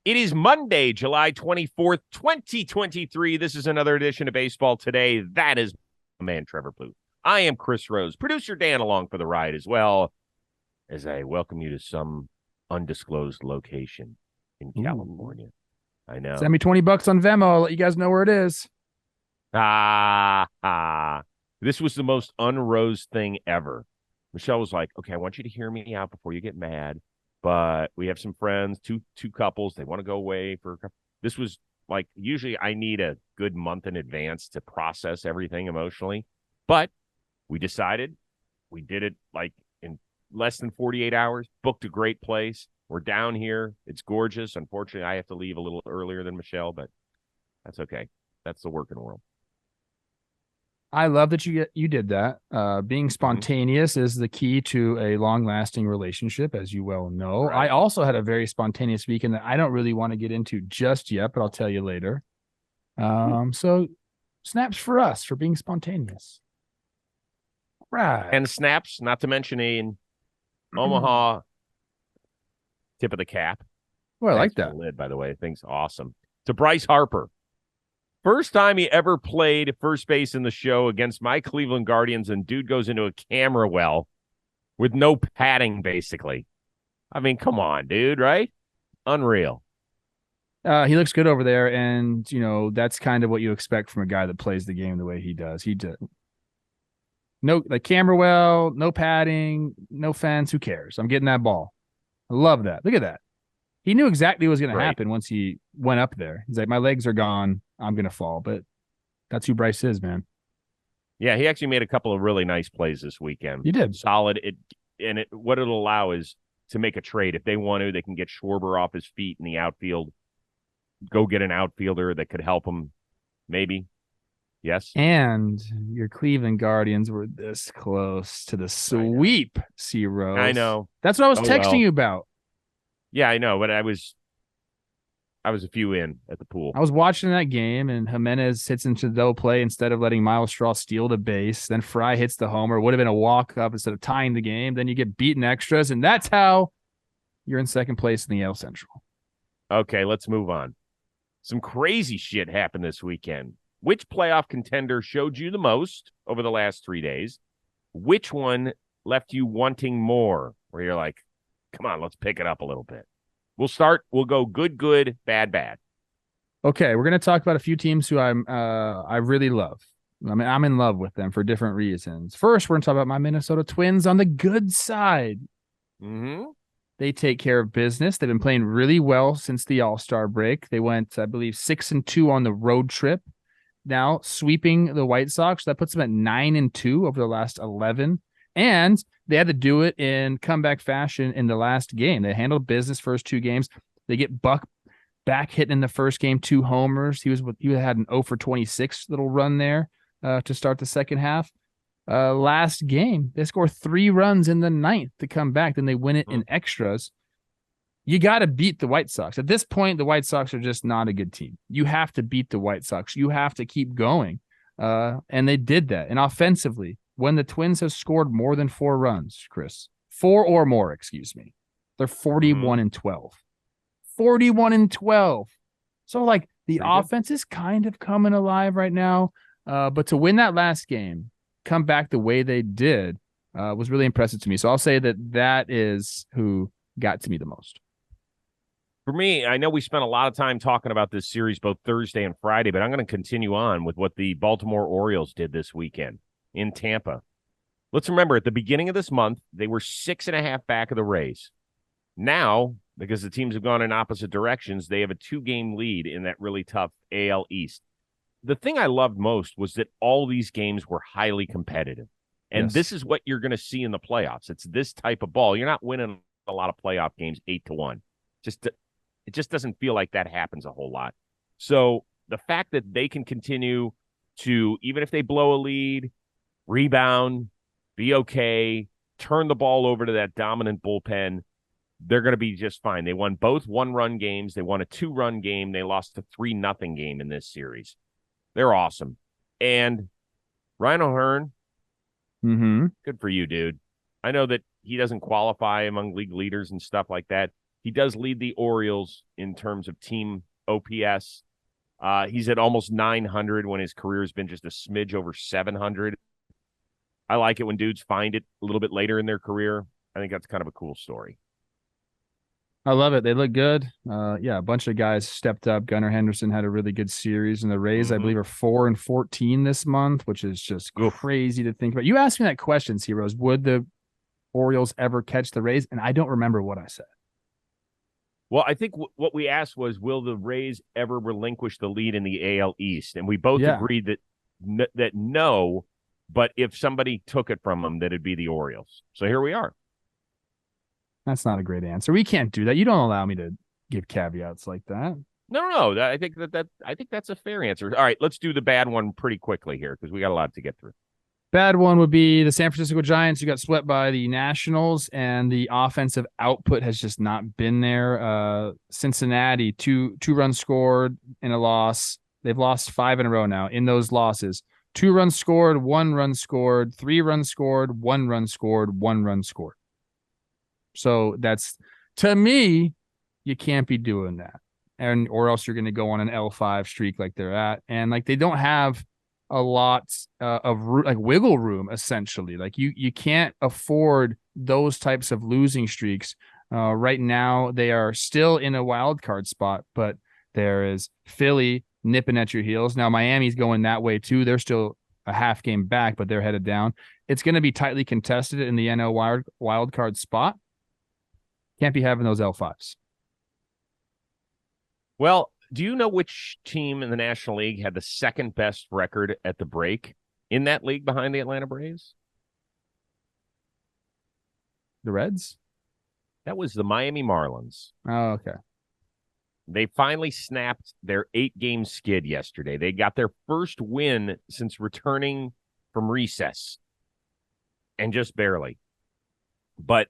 It is Monday, July 24th, 2023. This is another edition of Baseball Today. That is my man, Trevor Plouffe. I am Chris Rose, producer Dan along for the ride as well, as I welcome you to some undisclosed location in California. I know. Send me $20 on Venmo. I'll let you guys know where it is. This was the most un-Rose thing ever. Michelle was like, okay, I want you to hear me out before you get mad. But we have some friends, two couples. They want to go away for. This was like, usually I need a good month in advance to process everything emotionally. But we decided, we did it like in less than 48 hours, booked a great place. We're down here. It's gorgeous. Unfortunately, I have to leave a little earlier than Michelle, but that's okay. That's the working world. I love that you did that. Being spontaneous is the key to a long-lasting relationship, as you well know. Right. I also had a very spontaneous weekend that I don't really want to get into just yet, but I'll tell you later. So snaps for us for being spontaneous. Right. And snaps, not to mention in Omaha tip of the cap. Well, I like Thanks for that. the lid, by the way. Thing's awesome. To Bryce Harper. First time he ever played first base in the show against my Cleveland Guardians, and dude goes into a camera well with no padding, basically. I mean, come on, dude, right? Unreal. He looks good over there, and, you know, that's kind of what you expect from a guy that plays the game the way he does. He did. No, like camera well, no padding, no fence. Who cares? I'm getting that ball. I love that. Look at that. He knew exactly what was going to happen once he went up there. He's like, my legs are gone. I'm going to fall. But that's who Bryce is, man. Yeah, he actually made a couple of really nice plays this weekend. He did. Solid. What it'll allow is to make a trade. If they want to, they can get Schwarber off his feet in the outfield, go get an outfielder that could help him, maybe. Yes. And your Cleveland Guardians were this close to the sweep, C. Rose. I know. That's what I was texting you about. Yeah, I know, but I was a few in at the pool. I was watching that game, and Jimenez hits into the double play instead of letting Miles Straw steal the base. Then Fry hits the homer. Would have been a walk-up instead of tying the game. Then you get beaten extras, and that's how you're in second place in the AL Central. Okay, let's move on. Some crazy shit happened this weekend. Which playoff contender showed you the most over the last 3 days? Which one left you wanting more, where you're like, come on, let's pick it up a little bit? We'll go good, bad. Okay, we're going to talk about a few teams who I really love. I mean, I'm in love with them for different reasons. First, we're going to talk about my Minnesota Twins on the good side. Mm-hmm. They take care of business. They've been playing really well since the All-Star break. They went, I believe, 6-2 on the road trip. Now sweeping the White Sox. That puts them at 9-2 over the last 11. And they had to do it in comeback fashion in the last game. They handled business first two games. They get Buck back hitting in the first game, 2 homers. He had an 0 for 26 little run there to start the second half. Last game, they score 3 runs in the 9th to come back. Then they win it in extras. You got to beat the White Sox. At this point, the White Sox are just not a good team. You have to beat the White Sox. You have to keep going. And they did that. And offensively, when the Twins have scored more than 4 runs, Chris, 4 or more, excuse me, they're 41-12. 41-12. So, like, the offense is kind of coming alive right now. But to win that last game, come back the way they did, was really impressive to me. So I'll say that is who got to me the most. For me, I know we spent a lot of time talking about this series both Thursday and Friday, but I'm going to continue on with what the Baltimore Orioles did this weekend in Tampa. Let's remember, at the beginning of this month, they were 6.5 back of the Rays. Now, because the teams have gone in opposite directions, they have a 2-game lead in that really tough AL East. The thing I loved most was that all these games were highly competitive. And this is what you're going to see in the playoffs. It's this type of ball. You're not winning a lot of playoff games 8-1. It just doesn't feel like that happens a whole lot. So the fact that they can continue to, even if they blow a lead, rebound, be okay, turn the ball over to that dominant bullpen, they're going to be just fine. They won both 1-run games. They won a 2-run game. They lost a 3-0 game in this series. They're awesome. And Ryan O'Hearn, good for you, dude. I know that he doesn't qualify among league leaders and stuff like that. He does lead the Orioles in terms of team OPS. He's at almost 900 when his career has been just a smidge over 700. I like it when dudes find it a little bit later in their career. I think that's kind of a cool story. I love it. They look good. A bunch of guys stepped up. Gunnar Henderson had a really good series, and the Rays, I believe, are 4-14 this month, which is just crazy to think about. You asked me that question, Heroes. Would the Orioles ever catch the Rays? And I don't remember what I said. Well, I think what we asked was, will the Rays ever relinquish the lead in the AL East? And we both agreed that no, but if somebody took it from them, that it'd be the Orioles. So here we are. That's not a great answer. We can't do that. You don't allow me to give caveats like that. No. I think I think that's a fair answer. All right, let's do the bad one pretty quickly here because we got a lot to get through. Bad one would be the San Francisco Giants, who got swept by the Nationals, and the offensive output has just not been there. Cincinnati, two runs scored in a loss. They've lost 5 in a row now in those losses. 2 runs scored, 1 run scored, 3 runs scored, 1 run scored, 1 run scored. So that's, to me, you can't be doing that. Or else you're going to go on an L5 streak like they're at. And like they don't have a lot of wiggle room, essentially. Like you can't afford those types of losing streaks. Right now, they are still in a wild card spot, but there is Philly nipping at your heels. Now, Miami's going that way too. They're still a half game back, but they're headed down. It's going to be tightly contested in the NL wild card spot. Can't be having those L5s. Well, do you know which team in the National League had the second best record at the break in that league behind the Atlanta Braves? The Reds? That was the Miami Marlins. Oh, okay. They finally snapped their 8-game skid yesterday. They got their first win since returning from recess, and just barely. But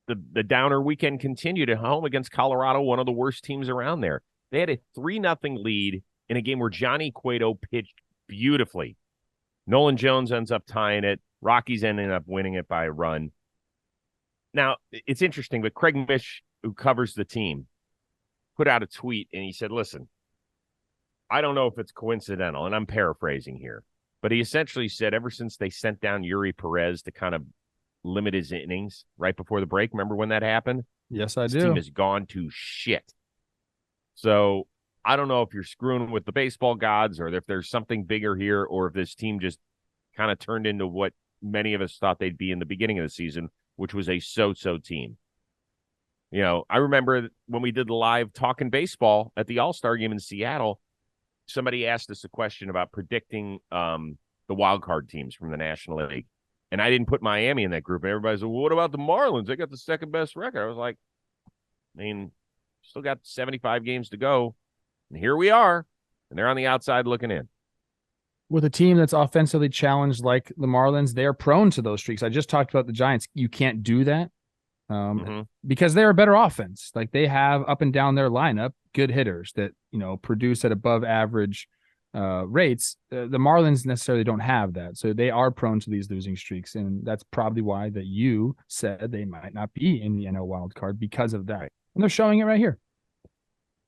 the downer weekend continued at home against Colorado, one of the worst teams around there. They had a 3-0 lead in a game where Johnny Cueto pitched beautifully. Nolan Jones ends up tying it. Rockies ended up winning it by a run. Now, it's interesting, but Craig Mish, who covers the team, put out a tweet, and he said, listen, I don't know if it's coincidental, and I'm paraphrasing here, but he essentially said ever since they sent down Yuri Perez to kind of limit his innings right before the break, remember when that happened? Yes, I do. This team has gone to shit. So I don't know if you're screwing with the baseball gods or if there's something bigger here or if this team just kind of turned into what many of us thought they'd be in the beginning of the season, which was a so-so team. You know, I remember when we did the live Talking Baseball at the All-Star game in Seattle, somebody asked us a question about predicting the wild card teams from the National League. And I didn't put Miami in that group. And everybody said, well, what about the Marlins? They got the second best record. I was like, I mean, still got 75 games to go. And here we are. And they're on the outside looking in. With a team that's offensively challenged like the Marlins, they're prone to those streaks. I just talked about the Giants. You can't do that because they're a better offense. Like they have up and down their lineup good hitters that, you know, produce at above average rates. The Marlins necessarily don't have that. So they are prone to these losing streaks. And that's probably why that you said they might not be in the NL wild card because of that. And they're showing it right here.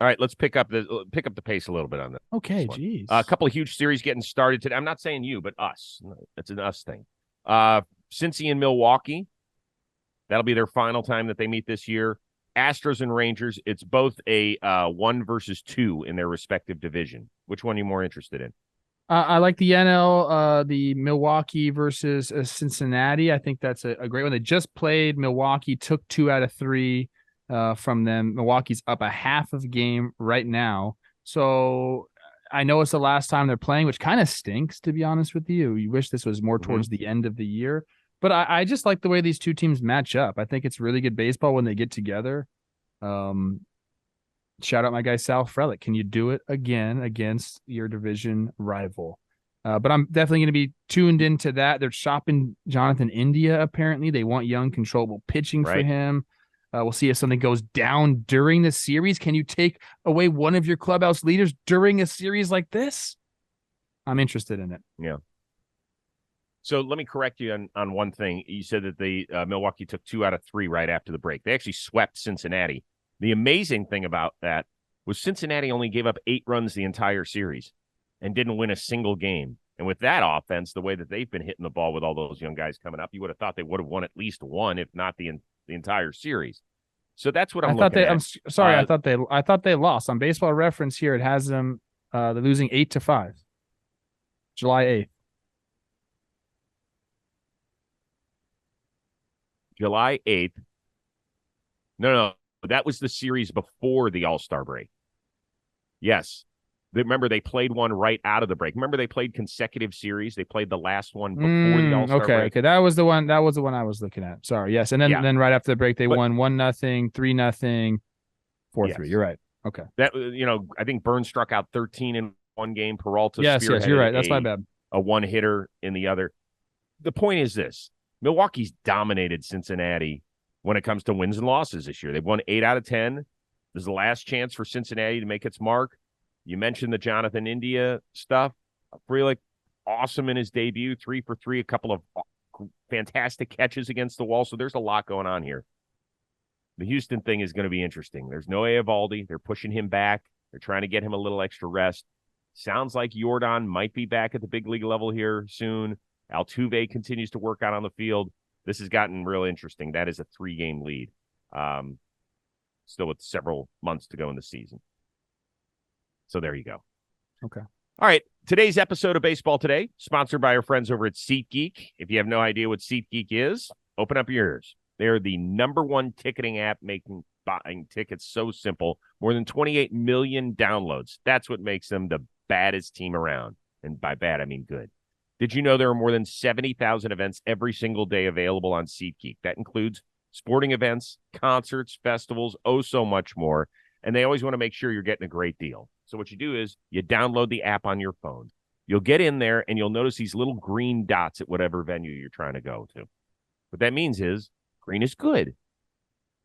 All right, let's pick up the pace a little bit on this. Okay, geez. A couple of huge series getting started today. I'm not saying you, but us. It's an us thing. Cincy and Milwaukee. That'll be their final time that they meet this year. Astros and Rangers. It's both a 1 versus 2 in their respective division. Which one are you more interested in? I like the NL, the Milwaukee versus Cincinnati. I think that's a great one. They just played. Milwaukee took 2 out of 3 from them. Milwaukee's up a half of a game right now. So I know it's the last time they're playing, which kind of stinks, to be honest with you. You wish this was more towards the end of the year. But I just like the way these two teams match up. I think it's really good baseball when they get together. Shout out my guy, Sal Frelick. Can you do it again against your division rival? But I'm definitely going to be tuned into that. They're shopping Jonathan India, apparently. They want young, controllable pitching for him. We'll see if something goes down during the series. Can you take away one of your clubhouse leaders during a series like this? I'm interested in it. Yeah. So let me correct you on one thing. You said that the Milwaukee took 2 out of 3 right after the break. They actually swept Cincinnati. The amazing thing about that was Cincinnati only gave up 8 runs the entire series and didn't win a single game. And with that offense, the way that they've been hitting the ball with all those young guys coming up, you would have thought they would have won at least one, if not the entire series. So that's what I'm looking at. I'm sorry, I thought they lost. On Baseball Reference here, it has them they're losing 8-5. July 8th. July 8th. No, that was the series before the All-Star break. Yes. Remember, they played one right out of the break. Remember, they played consecutive series. They played the last one before the All-Star break. Okay. That was the one I was looking at. Sorry. Yes. And then right after the break, they won 1-0, 3-0, 4-3. Yes. You're right. Okay. That, I think Burns struck out 13 in one game. Peralta yes, you're right. That's my bad. A one-hitter in the other. The point is this. Milwaukee's dominated Cincinnati when it comes to wins and losses this year. They've won 8 out of 10. This is the last chance for Cincinnati to make its mark. You mentioned the Jonathan India stuff. Frelick, awesome in his debut, 3 for 3, a couple of fantastic catches against the wall. So there's a lot going on here. The Houston thing is going to be interesting. There's no Eovaldi. They're pushing him back. They're trying to get him a little extra rest. Sounds like Jordan might be back at the big league level here soon. Altuve continues to work out on the field. This has gotten real interesting. That is a 3-game lead. Still with several months to go in the season. So there you go. Okay. All right. Today's episode of Baseball Today, sponsored by our friends over at SeatGeek. If you have no idea what SeatGeek is, open up your ears. They're the #1 ticketing app making buying tickets so simple. More than 28 million downloads. That's what makes them the baddest team around. And by bad, I mean good. Did you know there are more than 70,000 events every single day available on SeatGeek? That includes sporting events, concerts, festivals, oh so much more. And they always want to make sure you're getting a great deal. So what you do is you download the app on your phone. You'll get in there and you'll notice these little green dots at whatever venue you're trying to go to. What that means is green is good.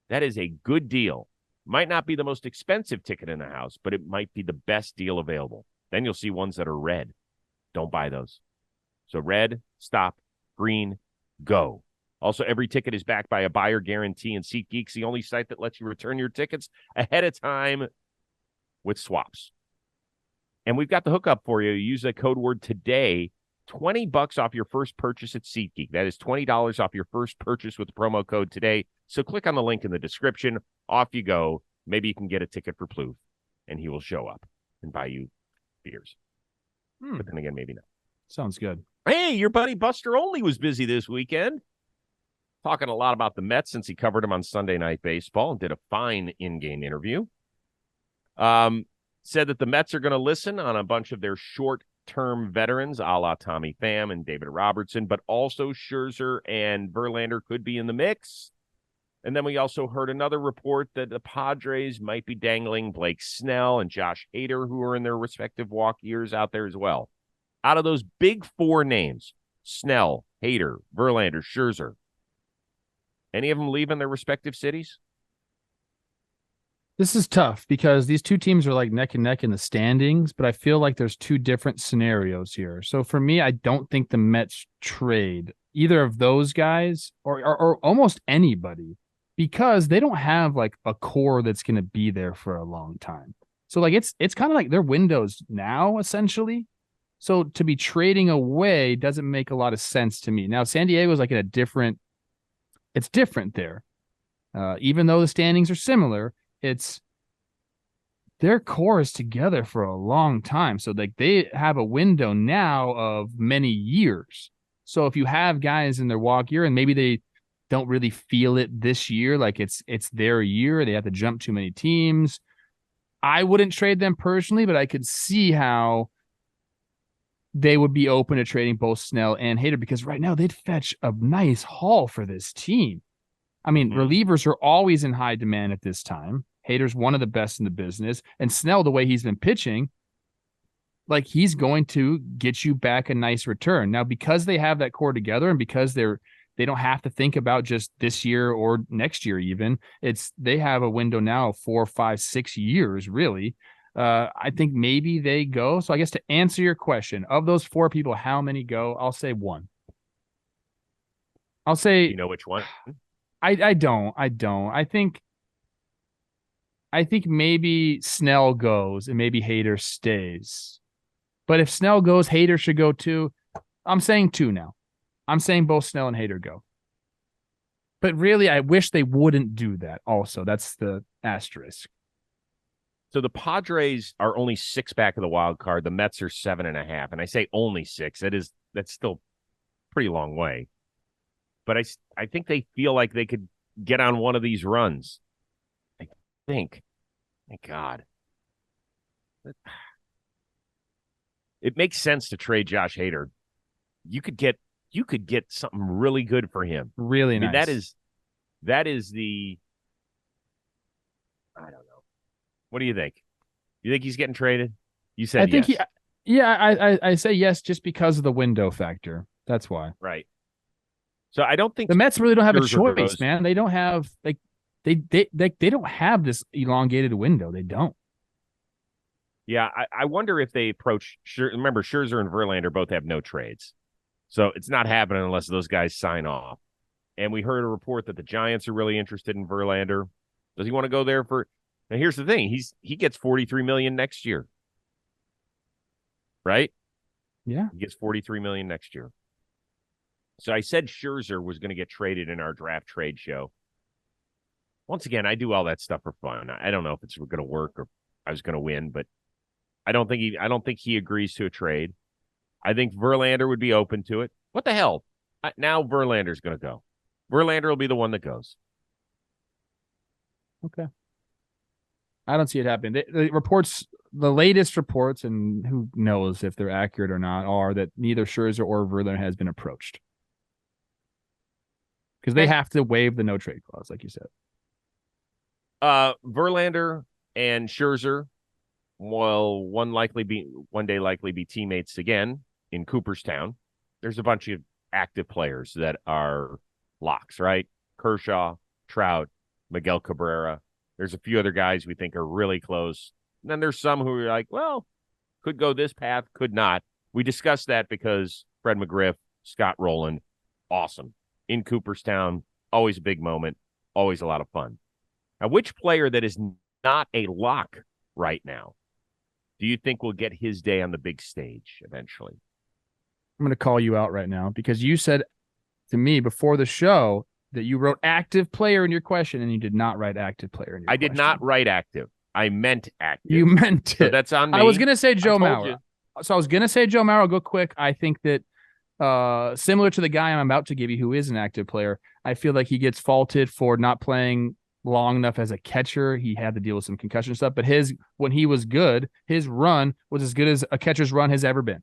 That is a good deal. Might not be the most expensive ticket in the house, but it might be the best deal available. Then you'll see ones that are red. Don't buy those. So red, stop. Green, go. Also, every ticket is backed by a buyer guarantee, and SeatGeek's the only site that lets you return your tickets ahead of time with swaps. And we've got the hookup for you. Use the code word today, $20 off your first purchase at SeatGeek. That is $20 off your first purchase with the promo code today. So click on the link in the description. Off you go. Maybe you can get a ticket for Plouffe, and he will show up and buy you beers. But then again, maybe not. Sounds good. Hey, your buddy Buster Olney was busy this weekend. Talking a lot about the Mets since he covered him on Sunday Night Baseball and did a fine in-game interview. Said that the Mets are going to listen on a bunch of their short-term veterans, a la Tommy Pham and David Robertson, but also Scherzer and Verlander could be in the mix. And then we also heard another report that the Padres might be dangling Blake Snell and Josh Hader, who are in their respective walk years, out there as well. Out of those big 4 names, Snell, Hader, Verlander, Scherzer, any of them leaving their respective cities? This is tough because these two teams are like neck and neck in the standings, but I feel like there's 2 different scenarios here. So for me, I don't think the Mets trade either of those guys or almost anybody because they don't have like a core that's going to be there for a long time. So like it's kind of like their windows now, essentially. So to be trading away doesn't make a lot of sense to me. Now, San Diego is like in it's different there. Even though the standings are similar, it's their core is together for a long time. So like they have a window now of many years. So if you have guys in their walk year and maybe they don't really feel it this year, like it's their year, they have to jump too many teams. I wouldn't trade them personally, but I could see how they would be open to trading both Snell and Hader because right now they'd fetch a nice haul for this team. I mean, relievers are always in high demand at this time. Hader's one of the best in the business. And Snell, the way he's been pitching, like he's going to get you back a nice return. Now, because they have that core together and because they don't have to think about just this year or next year even, they have a window now of 4, 5, 6 years, really. I think maybe they go. So I guess to answer your question, of those 4 people, how many go? I'll say 1. I'll say. You know which one? I don't. I think I think maybe Snell goes and maybe Hader stays. But if Snell goes, Hader should go too. I'm saying two now. I'm saying both Snell and Hader go. But really, I wish they wouldn't do that also. That's the asterisk. So the Padres are only 6 back of the wild card. The Mets are 7.5. And I say only 6. That's still a pretty long way. But I think they feel like they could get on one of these runs. I think. Thank God. It makes sense to trade Josh Hader. You could get something really good for him. Really nice. That is the I don't know. What do you think? You think he's getting traded? You said I think yes. I say yes just because of the window factor. That's why. Right. So I don't think the Mets really don't have a Scherzer choice, goes, man. They don't have they don't have this elongated window. They don't. Yeah, I wonder if they approach. Remember, Scherzer and Verlander both have no trades, so it's not happening unless those guys sign off. And we heard a report that the Giants are really interested in Verlander. Does he want to go there for? Now, here's the thing: he gets $43 million next year, right? Yeah, he gets $43 million next year. So I said Scherzer was going to get traded in our draft trade show. Once again, I do all that stuff for fun. I don't know if it's going to work or I was going to win, but I don't think he agrees to a trade. I think Verlander would be open to it. What the hell? Now Verlander's going to go. Verlander will be the one that goes. Okay. I don't see it happening. The latest reports, and who knows if they're accurate or not, are that neither Scherzer or Verlander has been approached. Because they have to waive the no trade clause, like you said. Verlander and Scherzer will one day likely be teammates again in Cooperstown. There's a bunch of active players that are locks, right? Kershaw, Trout, Miguel Cabrera. There's a few other guys we think are really close. And then there's some who are like, well, could go this path, could not. We discussed that because Fred McGriff, Scott Rowland, awesome. In Cooperstown, always a big moment, always a lot of fun. Now, which player that is not a lock right now do you think will get his day on the big stage eventually? I'm going to call you out right now because you said to me before the show that you wrote active player in your question and you did not write active player in your question. I did not write active. I meant active. You meant it. So that's on me. I was going to say Joe Mauer. So I was going to say Joe Mauer. I'll go quick. I think that similar to the guy I'm about to give you who is an active player, I feel like he gets faulted for not playing long enough as a catcher. He had to deal with some concussion stuff, but when he was good, his run was as good as a catcher's run has ever been.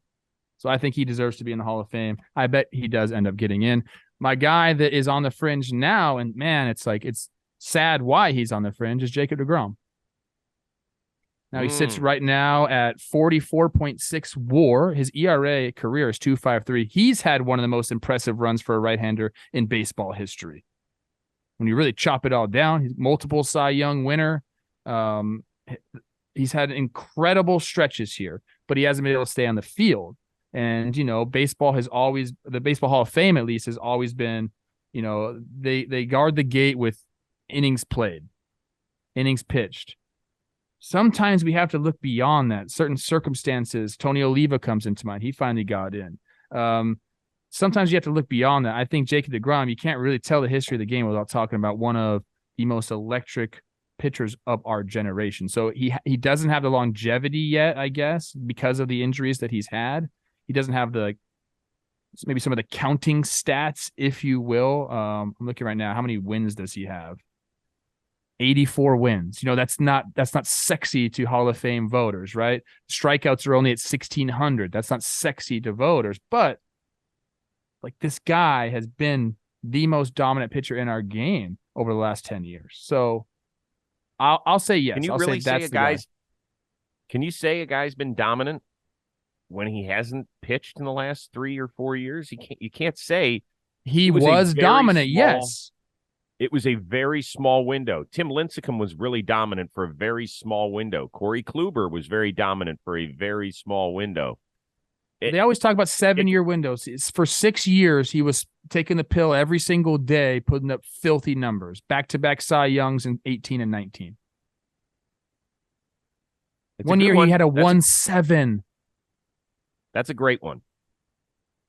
So I think he deserves to be in the Hall of Fame. I bet he does end up getting in. My guy that is on the fringe now, and man, it's sad why he's on the fringe, is Jacob deGrom. Now he sits right now at 44.6 WAR. His ERA career is 2.53. He's had one of the most impressive runs for a right-hander in baseball history. When you really chop it all down, he's multiple Cy Young winner. He's had incredible stretches here, but he hasn't been able to stay on the field. And, the Baseball Hall of Fame, at least, has always been, they guard the gate with innings played, innings pitched. Sometimes we have to look beyond that. Certain circumstances, Tony Oliva comes into mind. He finally got in. Sometimes you have to look beyond that. I think Jacob deGrom, you can't really tell the history of the game without talking about one of the most electric pitchers of our generation. So he doesn't have the longevity yet, I guess, because of the injuries that he's had. He doesn't have maybe some of the counting stats, if you will. I'm looking right now. How many wins does he have? 84 wins. That's not sexy to Hall of Fame voters, right? Strikeouts are only at 1,600. That's not sexy to voters, but this guy has been the most dominant pitcher in our game over the last 10 years. So I'll say yes. Can you really say a guy's? Can you say a guy's been dominant when he hasn't pitched in the last 3 or 4 years? You can't say he was dominant. Yes. It was a very small window. Tim Lincecum was really dominant for a very small window. Corey Kluber was very dominant for a very small window. They always talk about 7-year windows. For 6 years, he was taking the pill every single day, putting up filthy numbers. Back-to-back Cy Youngs in 18 and 19. It's One a good year one. he had a That's 1.7. That's a great one.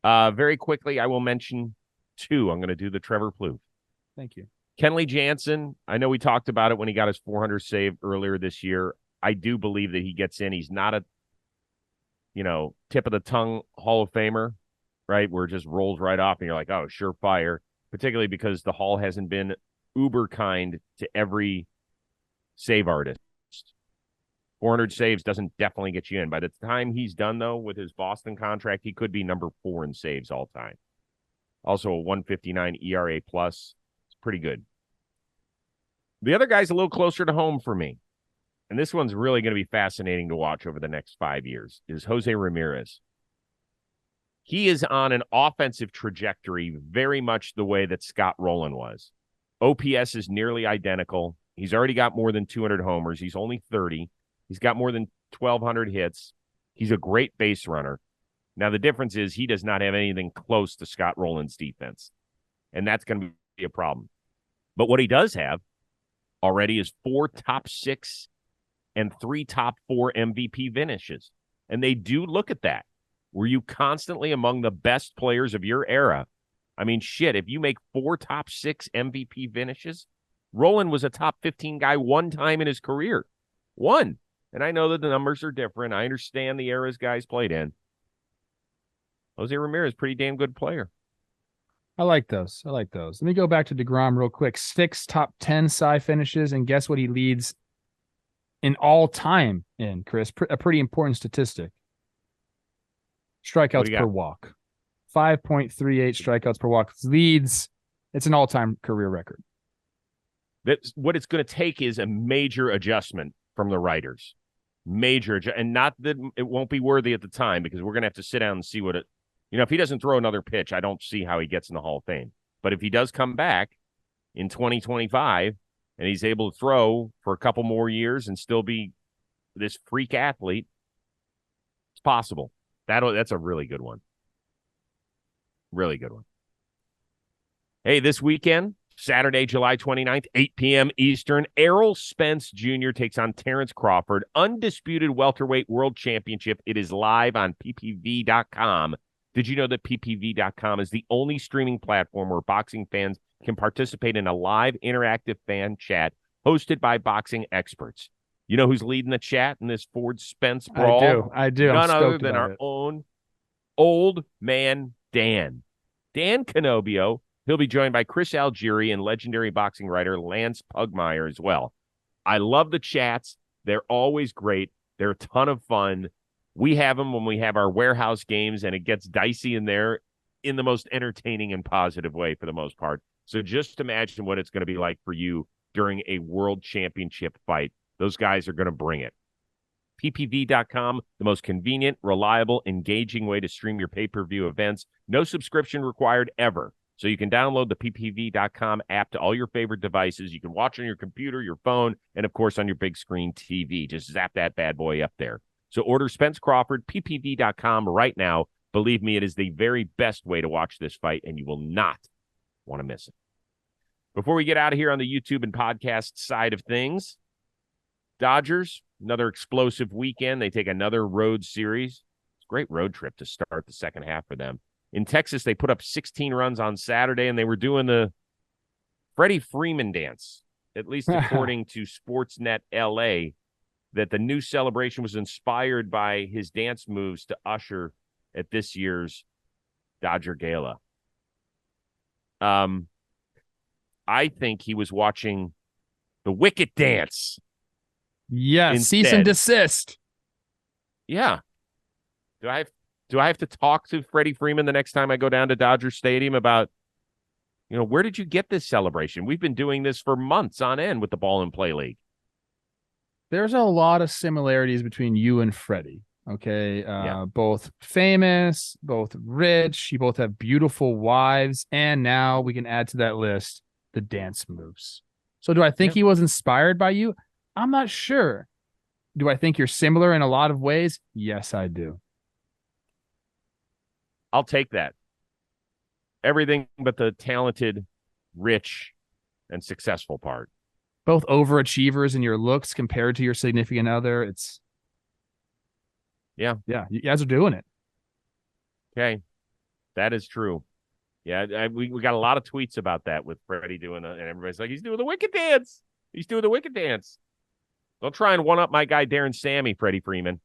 Very quickly, I will mention two. I'm going to do the Trevor Plouffe. Thank you. Kenley Jansen, I know we talked about it when he got his 400 save earlier this year. I do believe that he gets in. He's not a, tip of the tongue Hall of Famer, right? Where it just rolls right off and you're like, oh, surefire, particularly because the Hall hasn't been uber kind to every save artist. 400 saves doesn't definitely get you in. By the time he's done, though, with his Boston contract, he could be number 4 in saves all time. Also a 159 ERA plus. It's pretty good. The other guy's a little closer to home for me, and this one's really going to be fascinating to watch over the next 5 years, is Jose Ramirez. He is on an offensive trajectory very much the way that Scott Rowland was. OPS is nearly identical. He's already got more than 200 homers. He's only 30. He's got more than 1,200 hits. He's a great base runner. Now, the difference is he does not have anything close to Scott Rowland's defense, and that's going to be a problem. But what he does have already is 4 top 6 and 3 top 4 MVP finishes. And they do look at that. Were you constantly among the best players of your era? I mean, shit, if you make 4 top 6 MVP finishes, Rowland was a top 15 guy one time in his career. One. And I know that the numbers are different. I understand the eras guys played in. Jose Ramirez, pretty damn good player. I like those. Let me go back to DeGrom real quick. 6 top 10 Cy finishes, and guess what he leads in all time in, Chris? A pretty important statistic. Strikeouts per walk. 5.38 strikeouts per walk. Leads. It's an all-time career record. That's what it's going to take is a major adjustment from the writers. And not that it won't be worthy at the time, because we're going to have to sit down and see what it, if he doesn't throw another pitch, I don't see how he gets in the Hall of Fame. But if he does come back in 2025 and he's able to throw for a couple more years and still be this freak athlete, it's possible. That's a really good one. Really good one. Hey, this weekend, Saturday, July 29th, 8 p.m. Eastern, Errol Spence Jr. takes on Terrence Crawford. Undisputed welterweight world championship. It is live on ppv.com. Did you know that ppv.com is the only streaming platform where boxing fans can participate in a live interactive fan chat hosted by boxing experts? You know who's leading the chat in this Ford Spence brawl? I do. None other than our own old man Dan. Dan Canobio. He'll be joined by Chris Algieri and legendary boxing writer Lance Pugmire as well. I love the chats. They're always great. They're a ton of fun. We have them when we have our warehouse games, and it gets dicey in there in the most entertaining and positive way for the most part. So just imagine what it's going to be like for you during a world championship fight. Those guys are going to bring it. ppv.com, the most convenient, reliable, engaging way to stream your pay-per-view events. No subscription required ever. So you can download the ppv.com app to all your favorite devices. You can watch on your computer, your phone, and, of course, on your big screen TV. Just zap that bad boy up there. So order Spence Crawford, ppv.com right now. Believe me, it is the very best way to watch this fight, and you will not want to miss it. Before we get out of here on the YouTube and podcast side of things, Dodgers, another explosive weekend. They take another road series. It's a great road trip to start the second half for them. In Texas, they put up 16 runs on Saturday, and they were doing the Freddie Freeman dance, at least according to Sportsnet LA, that the new celebration was inspired by his dance moves to usher at this year's Dodger Gala. I think he was watching the Wicket Dance. Yes, cease and desist. Yeah. Do I have to talk to Freddie Freeman the next time I go down to Dodger Stadium about, where did you get this celebration? We've been doing this for months on end with the Ball and Play League. There's a lot of similarities between you and Freddie. Okay. Both famous, both rich. You both have beautiful wives. And now we can add to that list the dance moves. So do I think he was inspired by you? I'm not sure. Do I think you're similar in a lot of ways? Yes, I do. I'll take that. Everything but the talented, rich, and successful part. Both overachievers in your looks compared to your significant other. It's Yeah. Yeah, you guys are doing it. Okay. That is true. Yeah, we got a lot of tweets about that with Freddie doing it, and everybody's like, he's doing the Wicket Dance. He's doing the Wicket Dance. Don't try and one up my guy Darren Sammy, Freddie Freeman.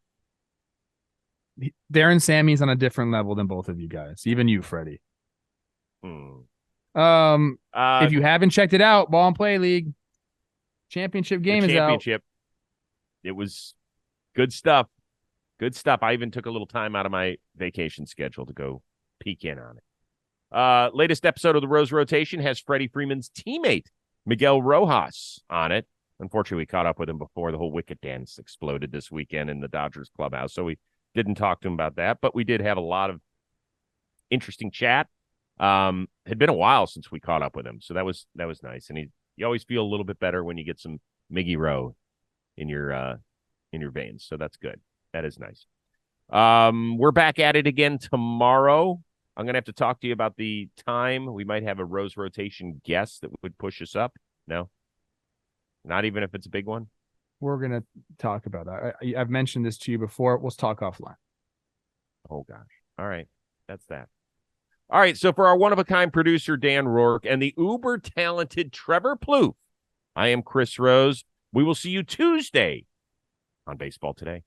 Darren Sammy's on a different level than both of you guys, even you, Freddie. Hmm. If you haven't checked it out, Ball and Play League championship game is out. It was good stuff. Good stuff. I even took a little time out of my vacation schedule to go peek in on it. Latest episode of the Rose Rotation has Freddie Freeman's teammate, Miguel Rojas, on it. Unfortunately, we caught up with him before the whole Wicket Dance exploded this weekend in the Dodgers clubhouse, so we didn't talk to him about that, but we did have a lot of interesting chat. Had been a while since we caught up with him, so that was nice. And you always feel a little bit better when you get some Miggy Rowe in your veins, so that's good. That is nice. We're back at it again tomorrow. I'm gonna have to talk to you about the time. We might have a Rose Rotation guest that would push us up. No, not even if it's a big one. We're going to talk about that. I've mentioned this to you before. We'll talk offline. Oh, gosh. All right. That's that. All right. So for our one-of-a-kind producer, Dan Rourke, and the uber-talented Trevor Plouffe, I am Chris Rose. We will see you Tuesday on Baseball Today.